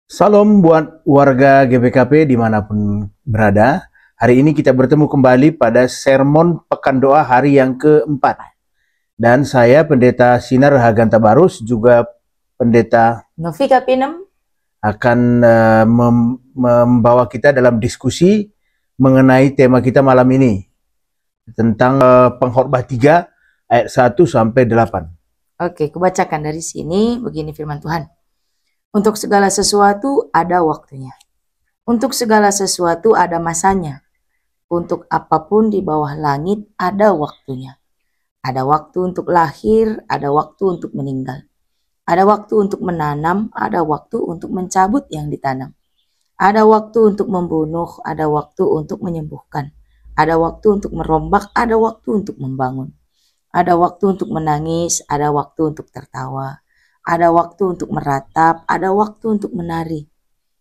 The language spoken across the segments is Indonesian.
Salam buat warga GPKP dimanapun berada. Hari ini kita bertemu kembali pada sermon Pekan Doa hari yang keempat. Dan saya Pendeta Sinar Haganta Barus, juga Pendeta Novika Pinem akan membawa kita dalam diskusi mengenai tema kita malam ini. Tentang Pengkhotbah 3 ayat 1 sampai 8. Oke, kubacakan dari sini, begini firman Tuhan. Untuk segala sesuatu ada waktunya. Untuk segala sesuatu ada masanya. Untuk apapun di bawah langit ada waktunya. Ada waktu untuk lahir, ada waktu untuk meninggal. Ada waktu untuk menanam, ada waktu untuk mencabut yang ditanam. Ada waktu untuk membunuh, ada waktu untuk menyembuhkan. Ada waktu untuk merombak, ada waktu untuk membangun. Ada waktu untuk menangis, ada waktu untuk tertawa. Ada waktu untuk meratap, ada waktu untuk menari.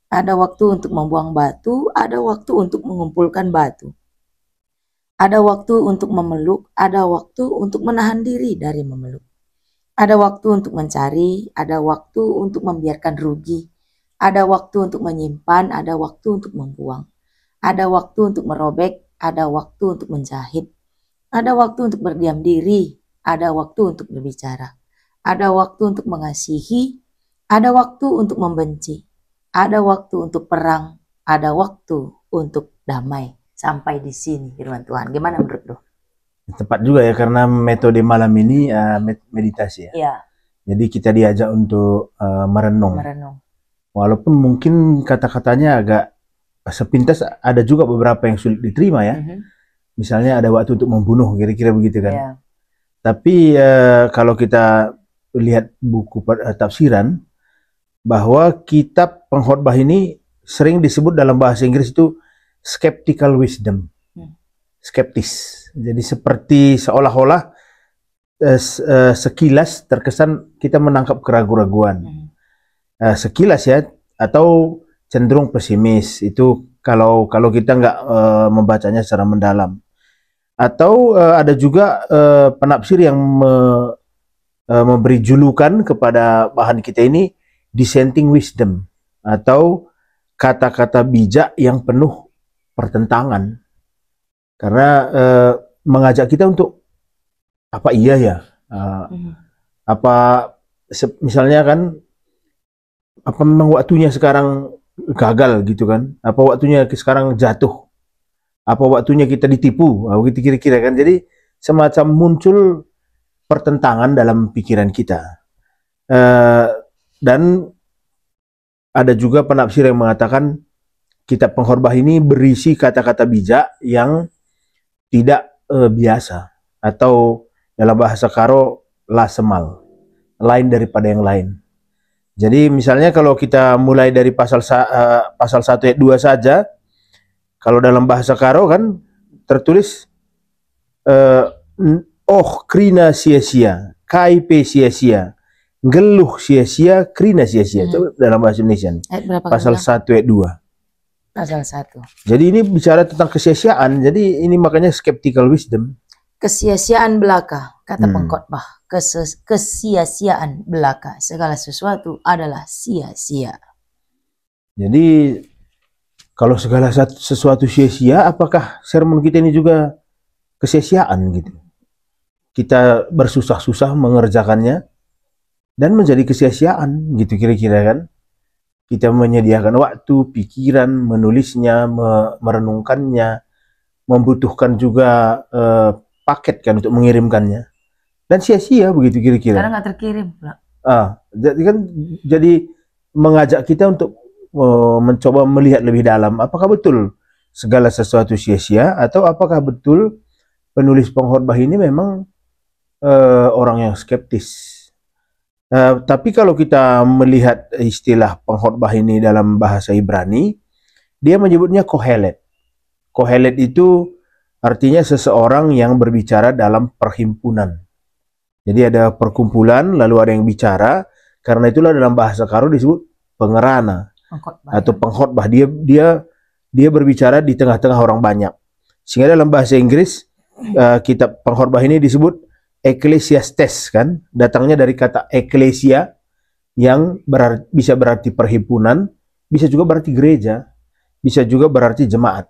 Ada waktu untuk membuang batu, ada waktu untuk mengumpulkan batu. Ada waktu untuk memeluk, ada waktu untuk menahan diri dari memeluk. Ada waktu untuk mencari, ada waktu untuk membiarkan rugi. Ada waktu untuk menyimpan, ada waktu untuk membuang. Ada waktu untuk merobek, ada waktu untuk menjahit. Ada waktu untuk berdiam diri, ada waktu untuk berbicara. Ada waktu untuk mengasihi, ada waktu untuk membenci. Ada waktu untuk perang, ada waktu untuk damai. Sampai di sini firman Tuhan. Gimana menurut lu? Tepat juga ya, karena metode malam ini meditasi ya. Iya. Jadi kita diajak untuk merenung. Walaupun mungkin kata-katanya agak sepintas, ada juga beberapa yang sulit diterima ya. Misalnya ada waktu untuk membunuh, kira-kira begitu kan. Yeah. Tapi kalau kita lihat buku tafsiran, bahwa kitab Pengkhotbah ini sering disebut dalam bahasa Inggris itu skeptical wisdom. Skeptis. Jadi seperti seolah-olah sekilas terkesan kita menangkap keraguan-raguan. Sekilas ya, atau cenderung pesimis. Itu kalau kita nggak membacanya secara mendalam. Atau ada juga penafsir yang memberi julukan kepada bahan kita ini dissenting wisdom, atau kata-kata bijak yang penuh pertentangan. Karena mengajak kita untuk apa iya ya, apa misalnya kan, apa memang waktunya sekarang gagal gitu kan, apa waktunya sekarang jatuh, apa waktunya kita ditipu, begitu kira-kira kan. Jadi semacam muncul pertentangan dalam pikiran kita. Dan ada juga penafsir yang mengatakan kitab Pengkhotbah ini berisi kata-kata bijak yang tidak biasa, atau dalam bahasa Karo lasemal, lain daripada yang lain. Jadi misalnya kalau kita mulai dari pasal 1 ayat 2 saja, kalau dalam bahasa Karo kan tertulis krina sia-sia, kaipe sia-sia, geluh sia-sia, krina sia-sia. Itu dalam bahasa Indonesia. Pasal 1 ayat 2. Pasal 1. Jadi ini bicara tentang kesia-siaan. Jadi ini makanya skeptical wisdom. Kesia-siaan belaka, kata Pengkhotbah. Kesia-siaan belaka. Segala sesuatu adalah sia-sia. Jadi kalau segala sesuatu sia-sia, apakah sermon kita ini juga kesia-siaan gitu? Kita bersusah-susah mengerjakannya dan menjadi kesia-siaan gitu kira-kira kan. Kita menyediakan waktu, pikiran, menulisnya, merenungkannya, membutuhkan juga paket kan untuk mengirimkannya, dan sia-sia begitu kira-kira. Karena nggak terkirim pula. Jadi mengajak kita untuk mencoba melihat lebih dalam, apakah betul segala sesuatu sia-sia, atau apakah betul penulis Pengkhotbah ini memang orang yang skeptis. Tapi kalau kita melihat istilah Pengkhotbah ini dalam bahasa Ibrani, dia menyebutnya kohelet. Kohelet itu artinya seseorang yang berbicara dalam perhimpunan. Jadi ada perkumpulan, lalu ada yang bicara. Karena itulah dalam bahasa Karo disebut pengerana atau pengkhotbah. Dia berbicara di tengah-tengah orang banyak. Sehingga dalam bahasa Inggris kitab Pengkhotbah ini disebut Ecclesiastes kan, datangnya dari kata ecclesia yang bisa berarti perhimpunan, bisa juga berarti gereja, bisa juga berarti jemaat,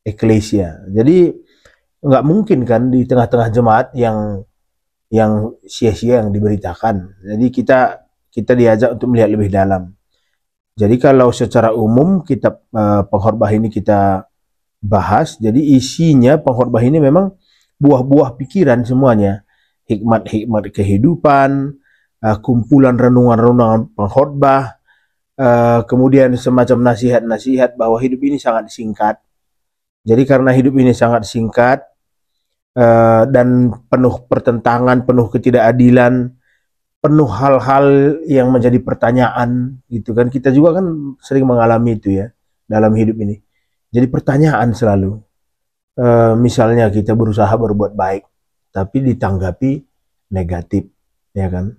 eklesia. Jadi nggak mungkin kan di tengah-tengah jemaat yang sia-sia yang diberitakan. Jadi kita diajak untuk melihat lebih dalam. Jadi kalau secara umum kitab pengkhotbah ini kita bahas, jadi isinya pengkhotbah ini memang buah-buah pikiran semuanya, hikmat-hikmat kehidupan, kumpulan renungan-renungan pengkhotbah, kemudian semacam nasihat-nasihat bahwa hidup ini sangat singkat. Jadi karena hidup ini sangat singkat dan penuh pertentangan, penuh ketidakadilan, penuh hal-hal yang menjadi pertanyaan, gitu kan. Kita juga kan sering mengalami itu ya dalam hidup ini. Jadi pertanyaan selalu. Misalnya kita berusaha berbuat baik, tapi ditanggapi negatif, ya kan.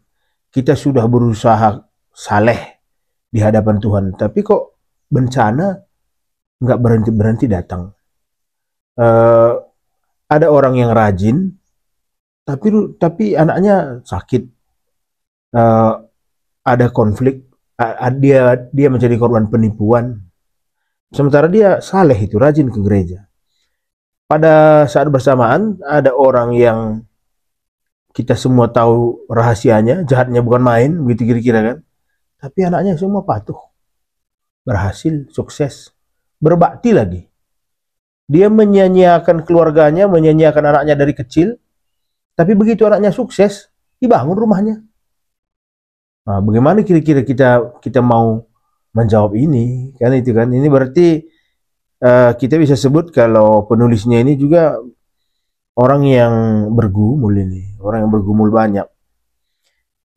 Kita sudah berusaha saleh di hadapan Tuhan, tapi kok bencana nggak berhenti-berhenti datang. Ada orang yang rajin, tapi anaknya sakit. Ada konflik, dia menjadi korban penipuan, sementara dia saleh itu rajin ke gereja. Pada saat bersamaan ada orang yang kita semua tahu rahasianya, jahatnya bukan main, begitu kira-kira kan, tapi anaknya semua patuh, berhasil, sukses, berbakti lagi. Dia menyanyiakan keluarganya, menyanyiakan anaknya dari kecil, tapi begitu anaknya sukses, dibangun rumahnya. Nah, bagaimana kira-kira kita mau menjawab ini? Kan itu kan, ini berarti kita bisa sebut kalau penulisnya ini juga orang yang bergumul ini, orang yang bergumul banyak,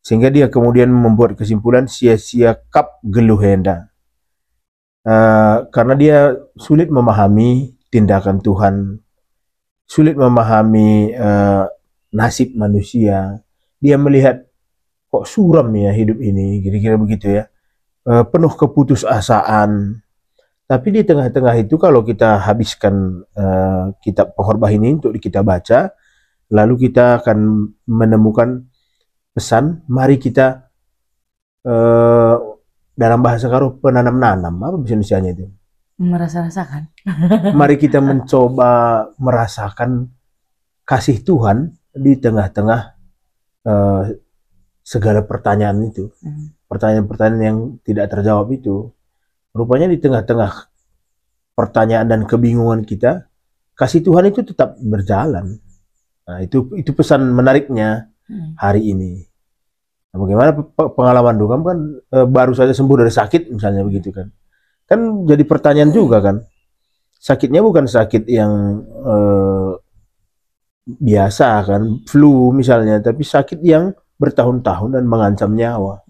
sehingga dia kemudian membuat kesimpulan sia-sia kap geluh henda, karena dia sulit memahami tindakan Tuhan, sulit memahami nasib manusia. Dia melihat kok suram ya hidup ini, kira-kira begitu ya, penuh keputusasaan. Tapi di tengah-tengah itu kalau kita habiskan kitab pengkhotbah ini untuk kita baca, lalu kita akan menemukan pesan, mari kita dalam bahasa Karo penanam-nanam, apa bahasa Indonesianya itu? Merasa-rasakan. Mari kita mencoba merasakan kasih Tuhan di tengah-tengah segala pertanyaan itu, pertanyaan-pertanyaan yang tidak terjawab itu. Rupanya di tengah-tengah pertanyaan dan kebingungan kita, kasih Tuhan itu tetap berjalan. Nah, itu pesan menariknya hari ini. Nah, bagaimana pengalaman lu? Kamu kan baru saja sembuh dari sakit misalnya begitu kan. Kan jadi pertanyaan juga kan. Sakitnya bukan sakit yang biasa kan, flu misalnya, tapi sakit yang bertahun-tahun dan mengancam nyawa.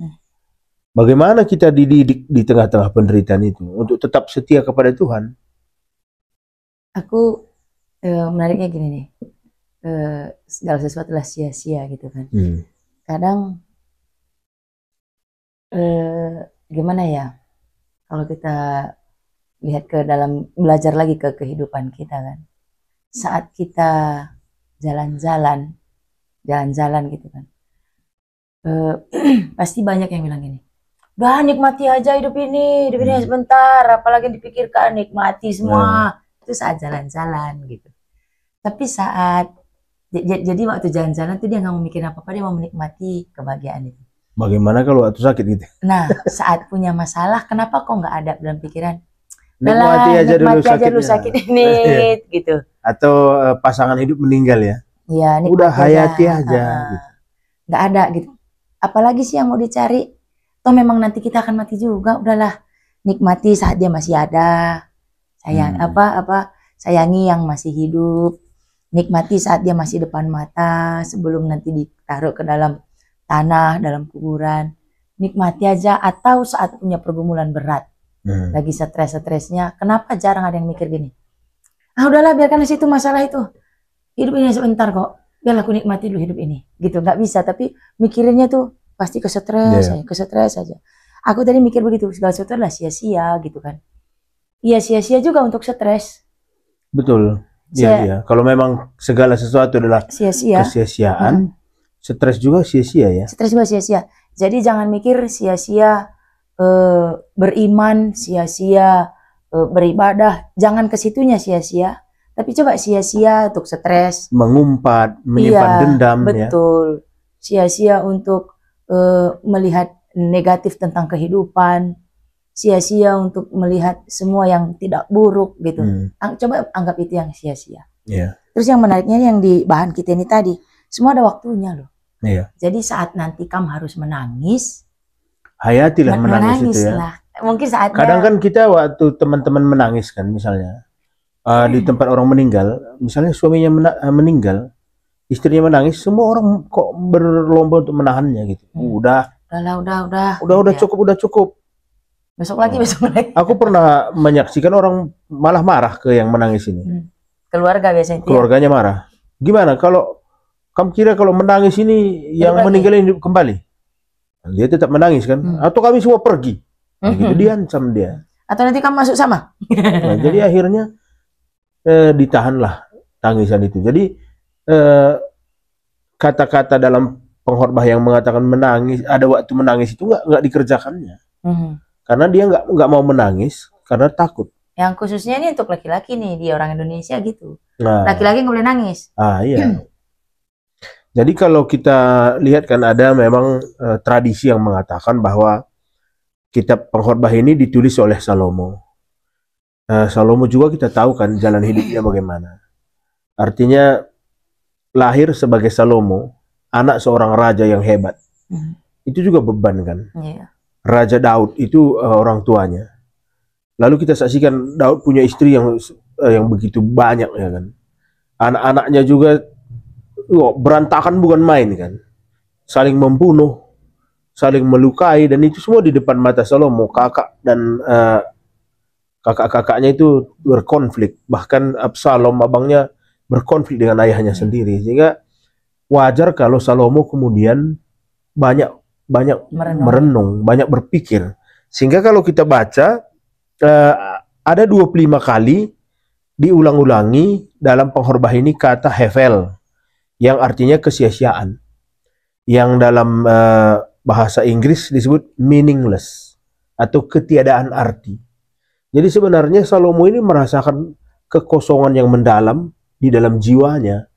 Bagaimana kita dididik di tengah-tengah penderitaan itu untuk tetap setia kepada Tuhan? Aku menariknya gini nih, segala sesuatu lah sia-sia gitu kan. Kadang gimana ya, kalau kita lihat ke dalam, belajar lagi ke kehidupan kita kan, saat kita jalan-jalan gitu kan, pasti banyak yang bilang gini, udah nikmati aja hidup ini sebentar, apalagi dipikirkan, nikmati semua. Itu saat jalan-jalan gitu. Tapi saat jadi waktu jalan-jalan tuh dia nggak mau mikir apa-apa, dia mau menikmati kebahagiaan itu. Bagaimana kalau waktu sakit gitu? Nah, saat punya masalah, kenapa kok nggak ada dalam pikiran? Nikmati aja dulu sakit ini, gitu. Atau pasangan hidup meninggal ya? Iya, udah hayati aja. Gitu. Nggak ada gitu. Apalagi sih yang mau dicari? Toh memang nanti kita akan mati juga. Udahlah, nikmati saat dia masih ada. Sayangi yang masih hidup. Nikmati saat dia masih depan mata, sebelum nanti ditaruh ke dalam tanah, dalam kuburan. Nikmati aja. Atau saat punya pergumulan berat, lagi stres-stresnya, kenapa jarang ada yang mikir gini? Ah udahlah, biarkan di situ masalah itu. Hidup ini sebentar kok. Biarlah aku nikmati dulu hidup ini. Gitu, nggak bisa. Tapi mikirinnya tuh pasti ke stres aja. Aku tadi mikir begitu, segala sesuatu adalah sia-sia gitu kan. Iya, sia-sia juga untuk stres. Betul. Iya. Kalau memang segala sesuatu adalah kesia-siaan, stres juga sia-sia ya. Stres juga sia-sia. Jadi jangan mikir sia-sia beriman sia-sia, beribadah, jangan ke situnya sia-sia, tapi coba sia-sia untuk stres, mengumpat, menyimpan iya, dendam, ya. betul, sia-sia untuk melihat negatif tentang kehidupan, sia-sia untuk melihat semua yang tidak buruk gitu. Coba anggap itu yang sia-sia. Iya. Terus yang menariknya yang di bahan kita ini tadi, semua ada waktunya loh. Iya. Jadi saat nanti kamu harus menangis, hayatilah menangis itu ya. lah. Mungkin saatnya. Kadang kan kita waktu teman-teman menangis kan, misalnya di tempat orang meninggal, misalnya suaminya meninggal, istrinya menangis, semua orang kok berlomba untuk menahannya gitu. Udah cukup. Besok lagi. Aku pernah menyaksikan orang malah marah ke yang menangis ini. Keluarga biasanya. Keluarganya marah. Gimana kalau kamu kira kalau menangis ini yang meninggal ini hidup kembali? Dia tetap menangis kan? Atau kami semua pergi? Nah, gitu diancam dia. Atau nanti kamu masuk sama? Nah, jadi akhirnya ditahanlah tangisan itu. Jadi kata-kata dalam pengkhotbah yang mengatakan menangis, ada waktu menangis itu nggak dikerjakannya. Karena dia nggak mau menangis karena takut. Yang khususnya ini untuk laki-laki nih, dia orang Indonesia gitu. Laki-laki nggak boleh nangis. Iya. Jadi kalau kita lihat kan ada memang tradisi yang mengatakan bahwa kitab pengkhotbah ini ditulis oleh Salomo. Salomo juga kita tahu kan jalan hidupnya bagaimana. Artinya lahir sebagai Salomo, anak seorang raja yang hebat. Itu juga beban kan. Raja Daud itu orang tuanya. Lalu kita saksikan Daud punya istri yang begitu banyak ya kan. Anak-anaknya juga berantakan bukan main kan. Saling membunuh, saling melukai, dan itu semua di depan mata Salomo. Kakak dan kakak-kakaknya itu berkonflik. Bahkan Absalom abangnya berkonflik dengan ayahnya sendiri. Sehingga wajar kalau Salomo kemudian banyak merenung, banyak berpikir. Sehingga kalau kita baca ada 25 kali diulang-ulangi dalam pengkhotbah ini kata hevel, yang artinya kesia-siaan, yang dalam bahasa Inggris disebut meaningless atau ketiadaan arti. Jadi sebenarnya Salomo ini merasakan kekosongan yang mendalam di dalam jiwanya,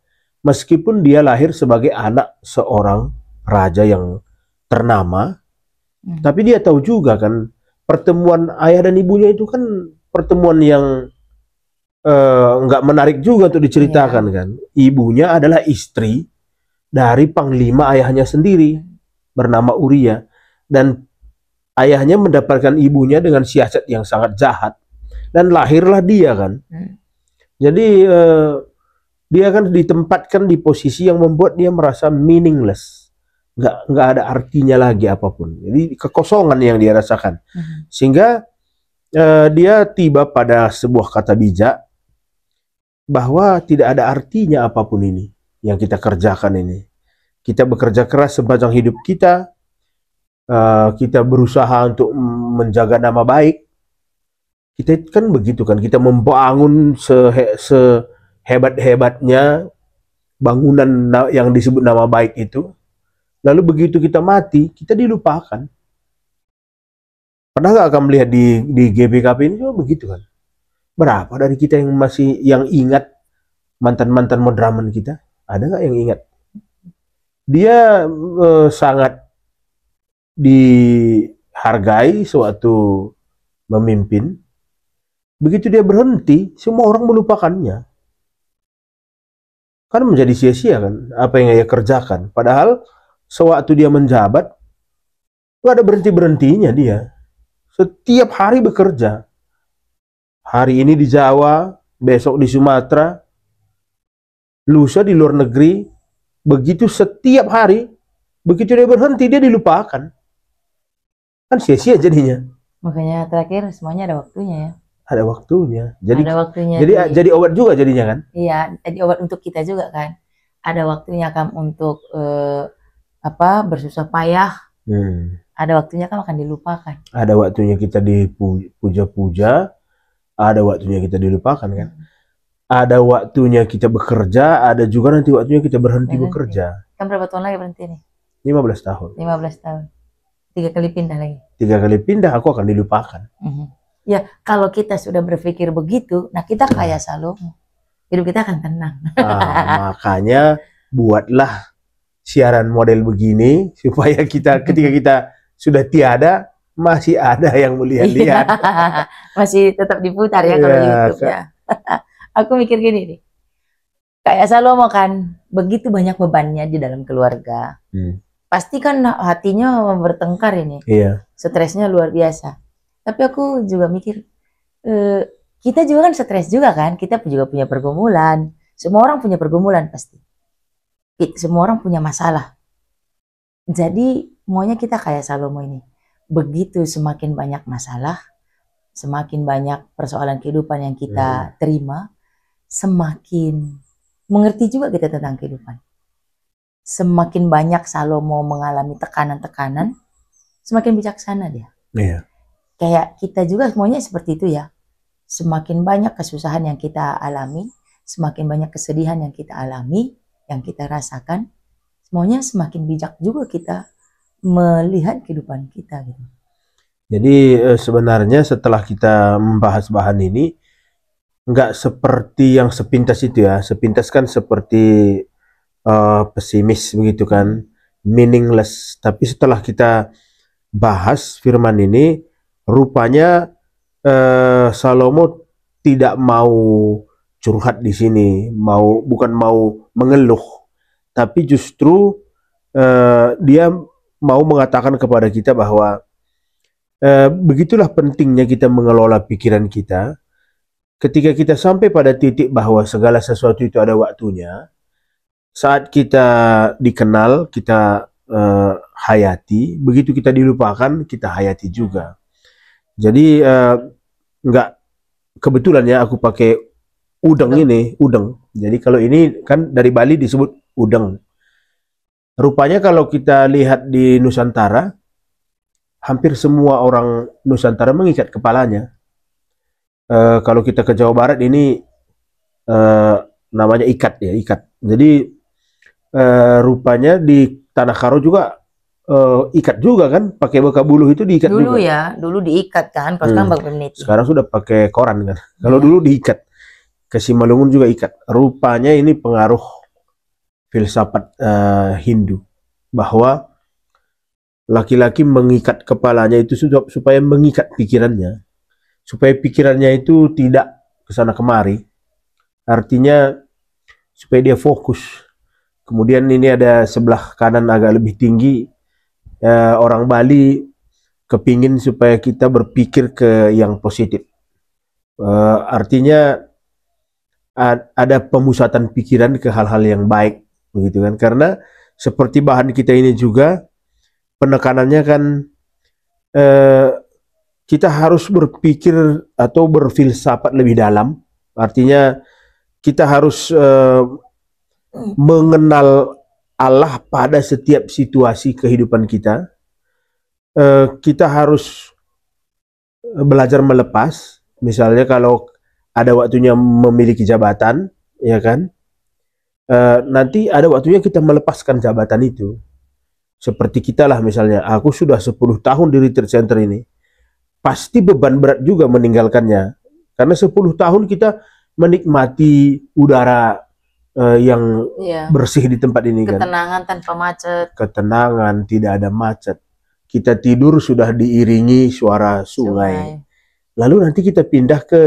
meskipun dia lahir sebagai anak seorang raja yang ternama, tapi dia tahu juga kan pertemuan ayah dan ibunya itu kan pertemuan yang nggak menarik juga untuk diceritakan kan. Ibunya adalah istri dari panglima ayahnya sendiri bernama Uria, dan ayahnya mendapatkan ibunya dengan siasat yang sangat jahat, dan lahirlah dia kan. Jadi dia kan ditempatkan di posisi yang membuat dia merasa meaningless, nggak ada artinya lagi apapun. Jadi kekosongan yang dia rasakan, sehingga dia tiba pada sebuah kata bijak bahwa tidak ada artinya apapun ini yang kita kerjakan ini. Kita bekerja keras sepanjang hidup kita, kita berusaha untuk menjaga nama baik. Kita kan begitu kan, kita membangun sehebat-hebatnya bangunan yang disebut nama baik itu. Lalu begitu kita mati, kita dilupakan. Pernah nggak akan melihat di GBKP ini juga begitu kan? Berapa dari kita yang ingat mantan-mantan modraman kita? Ada nggak yang ingat? Dia sangat dihargai sewaktu memimpin. Begitu dia berhenti, semua orang melupakannya. Kan menjadi sia-sia kan apa yang dia kerjakan. Padahal sewaktu dia menjabat, nggak ada berhenti-berhentinya dia. Setiap hari bekerja. Hari ini di Jawa, besok di Sumatera, lusa di luar negeri. Begitu setiap hari, begitu dia berhenti, dia dilupakan. Kan sia-sia jadinya. Makanya terakhir semuanya ada waktunya ya. Ada waktunya. Jadi, ada waktunya. Jadi obat juga jadinya kan? Iya, jadi obat untuk kita juga kan. Ada waktunya kan untuk bersusah payah. Ada waktunya kan akan dilupakan. Ada waktunya kita dipuja-puja, ada waktunya kita dilupakan kan. Ada waktunya kita bekerja, ada juga nanti waktunya kita berhenti bekerja. Kan berapa tahun lagi berhenti nih? 15 tahun. 15 tahun. 3 kali pindah lagi. 3 kali pindah aku akan dilupakan. Ya, kalau kita sudah berpikir begitu, nah kita kayak Salomo. Hidup kita akan tenang. Makanya buatlah siaran model begini supaya kita ketika kita sudah tiada masih ada yang melihat-lihat. Masih tetap diputar ya kalau YouTube ya. Aku mikir gini nih. Kayak Salomo kan, begitu banyak bebannya di dalam keluarga. Pasti kan hatinya bertengkar ini. Iya. Stresnya luar biasa. Tapi aku juga mikir, kita juga kan stres juga kan, kita juga punya pergumulan. Semua orang punya pergumulan pasti. Semua orang punya masalah. Jadi maunya kita kayak Salomo ini. Begitu semakin banyak masalah, semakin banyak persoalan kehidupan yang kita terima, semakin mengerti juga kita tentang kehidupan. Semakin banyak Salomo mengalami tekanan-tekanan, semakin bijaksana dia. Iya. Kayak kita juga semuanya seperti itu ya. Semakin banyak kesusahan yang kita alami, semakin banyak kesedihan yang kita alami, yang kita rasakan, semuanya semakin bijak juga kita melihat kehidupan kita gitu. Jadi sebenarnya setelah kita membahas bahan ini, nggak seperti yang sepintas itu ya. Sepintas kan seperti pesimis begitu kan, meaningless. Tapi setelah kita bahas firman ini, rupanya Salomo tidak mau curhat di sini, bukan mau mengeluh, tapi justru dia mau mengatakan kepada kita bahwa begitulah pentingnya kita mengelola pikiran kita. Ketika kita sampai pada titik bahwa segala sesuatu itu ada waktunya, saat kita dikenal, kita hayati, begitu kita dilupakan, kita hayati juga. Jadi nggak kebetulan ya aku pakai udeng ini, udeng. Jadi kalau ini kan dari Bali disebut udeng. Rupanya kalau kita lihat di Nusantara, hampir semua orang Nusantara mengikat kepalanya. Kalau kita ke Jawa Barat ini namanya ikat ya, ikat. Jadi rupanya di Tanah Karo juga ikat juga kan, pakai beka buluh itu diikat dulu juga. Ya, dulu diikat kan, kalau sekarang pakai meniti. Sekarang sudah pakai koran kan. Kalau dulu diikat, ke Simalungun juga ikat. Rupanya ini pengaruh filsafat Hindu, bahwa laki-laki mengikat kepalanya itu supaya mengikat pikirannya, supaya pikirannya itu tidak kesana kemari. Artinya supaya dia fokus. Kemudian ini ada sebelah kanan agak lebih tinggi. Orang Bali kepingin supaya kita berpikir ke yang positif. Artinya ada pemusatan pikiran ke hal-hal yang baik, begitu kan? Karena seperti bahan kita ini juga penekanannya kan kita harus berpikir atau berfilsafat lebih dalam. Artinya kita harus mengenal Allah pada setiap situasi kehidupan kita. Kita harus belajar melepas. Misalnya kalau ada waktunya memiliki jabatan, ya kan? Nanti ada waktunya kita melepaskan jabatan itu. Seperti kita lah misalnya, aku sudah 10 tahun di retreat center ini. Pasti beban berat juga meninggalkannya. Karena 10 tahun kita menikmati udara yang bersih di tempat ini kan. Ketenangan tanpa macet. Ketenangan, tidak ada macet. Kita tidur sudah diiringi suara sungai. Lalu nanti kita pindah ke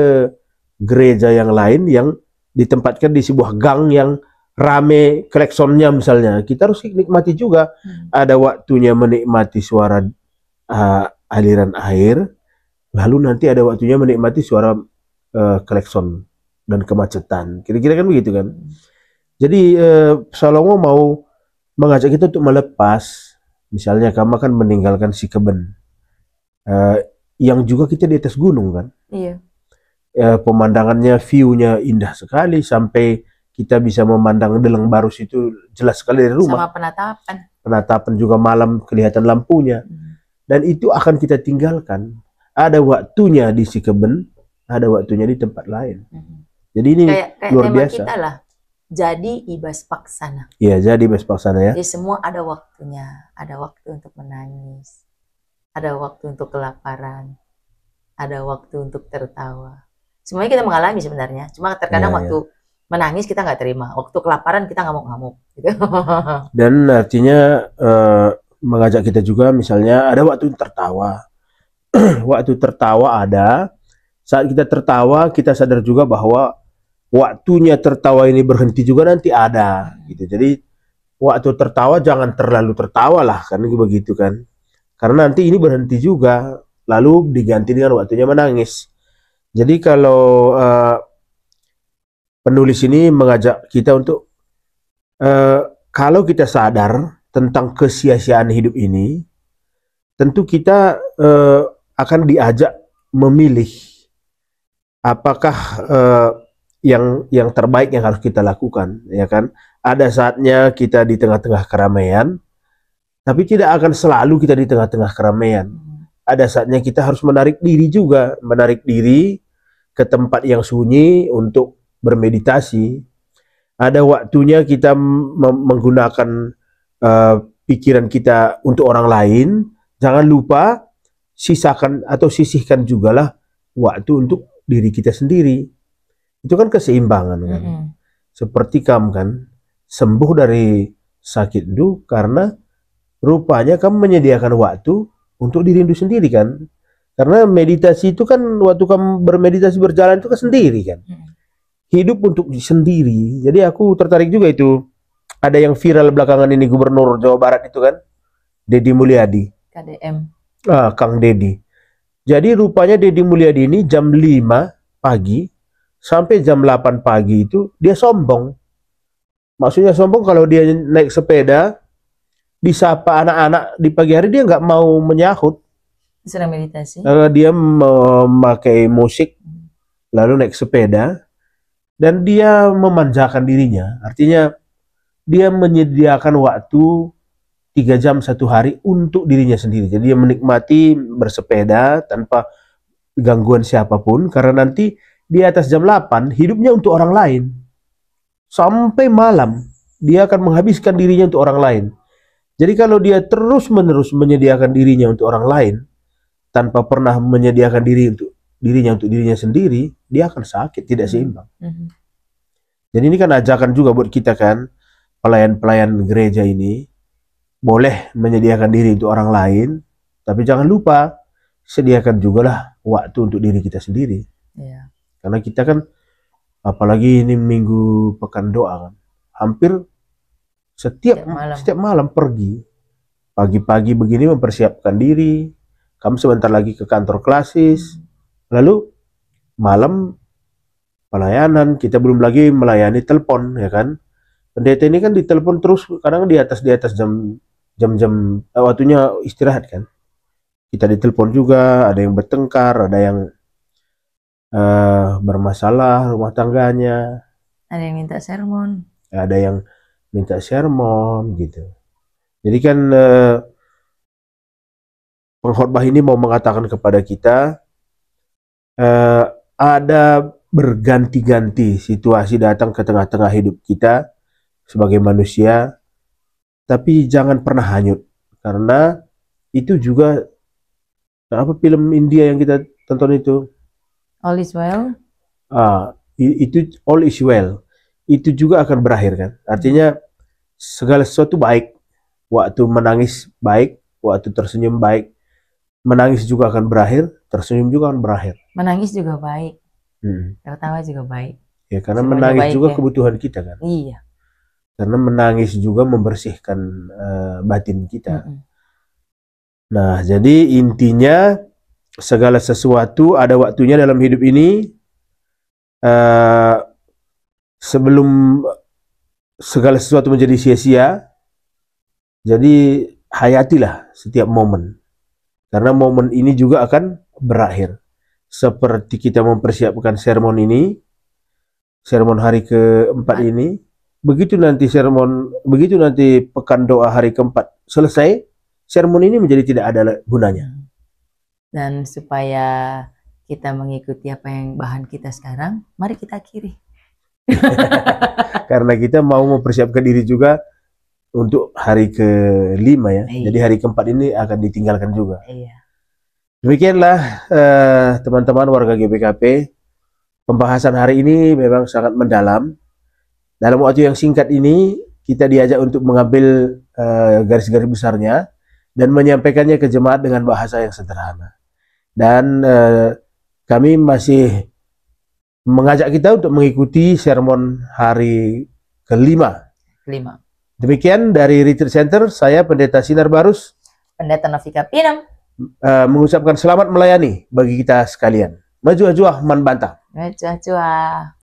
gereja yang lain yang ditempatkan di sebuah gang yang rame kleksonnya misalnya. Kita harus nikmati juga. Ada waktunya menikmati suara aliran air. Lalu nanti ada waktunya menikmati suara klekson dan kemacetan. Kira-kira kan begitu kan. Jadi Salomo mau mengajak kita untuk melepas. Misalnya kamu kan meninggalkan si keben, yang juga kita di atas gunung kan. Iya. Pemandangannya, view-nya indah sekali, sampai kita bisa memandang Deleng Barus itu jelas sekali dari rumah. Sama penatapan. Penatapan juga malam kelihatan lampunya. Dan itu akan kita tinggalkan. Ada waktunya di si keben, ada waktunya di tempat lain. Jadi ini kayak luar tema biasa. Kita lah. Jadi ibas paksana. Iya, jadi ibas paksana ya. Jadi semua ada waktunya. Ada waktu untuk menangis. ada waktu untuk kelaparan, ada waktu untuk tertawa. Semuanya kita mengalami sebenarnya. Cuma terkadang Ya, waktu menangis kita nggak terima, waktu kelaparan kita ngamuk-ngamuk. Gitu. Dan artinya mengajak kita juga, misalnya ada waktu tertawa. Waktu tertawa ada. Saat kita tertawa, kita sadar juga bahwa waktunya tertawa ini berhenti juga nanti ada. Gitu. Jadi waktu tertawa jangan terlalu tertawa lah, kan begitu kan. Karena nanti ini berhenti juga, lalu diganti dengan waktunya menangis. Jadi kalau penulis ini mengajak kita untuk kalau kita sadar tentang kesia-siaan hidup ini, tentu kita akan diajak memilih apakah yang terbaik yang harus kita lakukan, ya kan? Ada saatnya kita di tengah-tengah keramaian, tapi tidak akan selalu kita di tengah-tengah keramaian. Ada saatnya kita harus menarik diri juga, menarik diri ke tempat yang sunyi untuk bermeditasi. Ada waktunya kita menggunakan pikiran kita untuk orang lain. Jangan lupa sisakan atau sisihkan juga lah waktu untuk diri kita sendiri. Itu kan keseimbangan kan. Seperti kamu kan sembuh dari sakit itu karena rupanya kamu menyediakan waktu untuk dirimu sendiri kan. Karena meditasi itu kan waktu kamu bermeditasi berjalan itu kan sendiri kan. Hidup untuk sendiri. Jadi aku tertarik juga itu. Ada yang viral belakangan ini, Gubernur Jawa Barat itu kan, Deddy Mulyadi. KDM. Kang Deddy. Jadi rupanya Deddy Mulyadi ini jam 5 pagi sampai jam 8 pagi itu dia sombong. Maksudnya sombong kalau dia naik sepeda, disapa anak-anak di pagi hari dia nggak mau menyahut. Sedang meditasi. Dia memakai musik, lalu naik sepeda, dan dia memanjakan dirinya. Artinya dia menyediakan waktu 3 jam satu hari untuk dirinya sendiri. Jadi dia menikmati bersepeda tanpa gangguan siapapun, karena nanti di atas jam 8 hidupnya untuk orang lain. Sampai malam dia akan menghabiskan dirinya untuk orang lain. Jadi kalau dia terus-menerus menyediakan dirinya untuk orang lain tanpa pernah menyediakan dirinya untuk dirinya sendiri, dia akan sakit, tidak seimbang. Jadi ini kan ajakan juga buat kita kan, pelayan-pelayan gereja ini boleh menyediakan diri untuk orang lain, tapi jangan lupa sediakan juga lah waktu untuk diri kita sendiri. Karena kita kan, apalagi ini minggu pekan doa kan, hampir setiap malam pergi. Pagi-pagi begini mempersiapkan diri, kamu sebentar lagi ke kantor klasis, lalu malam pelayanan, kita belum lagi melayani telepon, ya kan. Pendeta ini kan ditelepon terus, kadang di atas jam-jam waktunya istirahat kan. Kita ditelepon juga, ada yang bertengkar, ada yang bermasalah rumah tangganya, ada yang minta sermon, gitu. Jadi kan pengkhotbah ini mau mengatakan kepada kita, ada berganti-ganti situasi datang ke tengah-tengah hidup kita sebagai manusia, tapi jangan pernah hanyut, karena itu juga apa film India yang kita tonton itu, All is Well. Itu all is well, itu juga akan berakhir kan. Artinya segala sesuatu baik, waktu menangis baik, waktu tersenyum baik. Menangis juga akan berakhir, tersenyum juga akan berakhir. Menangis juga baik, tertawa juga baik. Ya, karena semuanya menangis juga ya, kebutuhan kita kan. Iya. Karena menangis juga membersihkan batin kita. Nah, jadi intinya segala sesuatu ada waktunya dalam hidup ini. Sebelum segala sesuatu menjadi sia-sia, jadi hayatilah setiap momen. Karena momen ini juga akan berakhir. Seperti kita mempersiapkan sermon ini, sermon hari keempat ini, begitu nanti pekan doa hari keempat selesai, sermon ini menjadi tidak ada gunanya. Dan supaya kita mengikuti apa yang bahan kita sekarang, mari kita akhiri. Karena kita mau mempersiapkan diri juga untuk hari ke-5 ya. Jadi hari keempat ini akan ditinggalkan juga. Demikianlah teman-teman warga GBKP, pembahasan hari ini memang sangat mendalam. Dalam waktu yang singkat ini kita diajak untuk mengambil garis-garis besarnya dan menyampaikannya ke jemaat dengan bahasa yang sederhana. Dan kami masih mengajak kita untuk mengikuti sermon hari kelima. Demikian dari Retreat Center, saya Pendeta Sinar Barus, Pendeta Novika Pinam, mengucapkan selamat melayani bagi kita sekalian. Maju-maju man bantah. Maju-maju.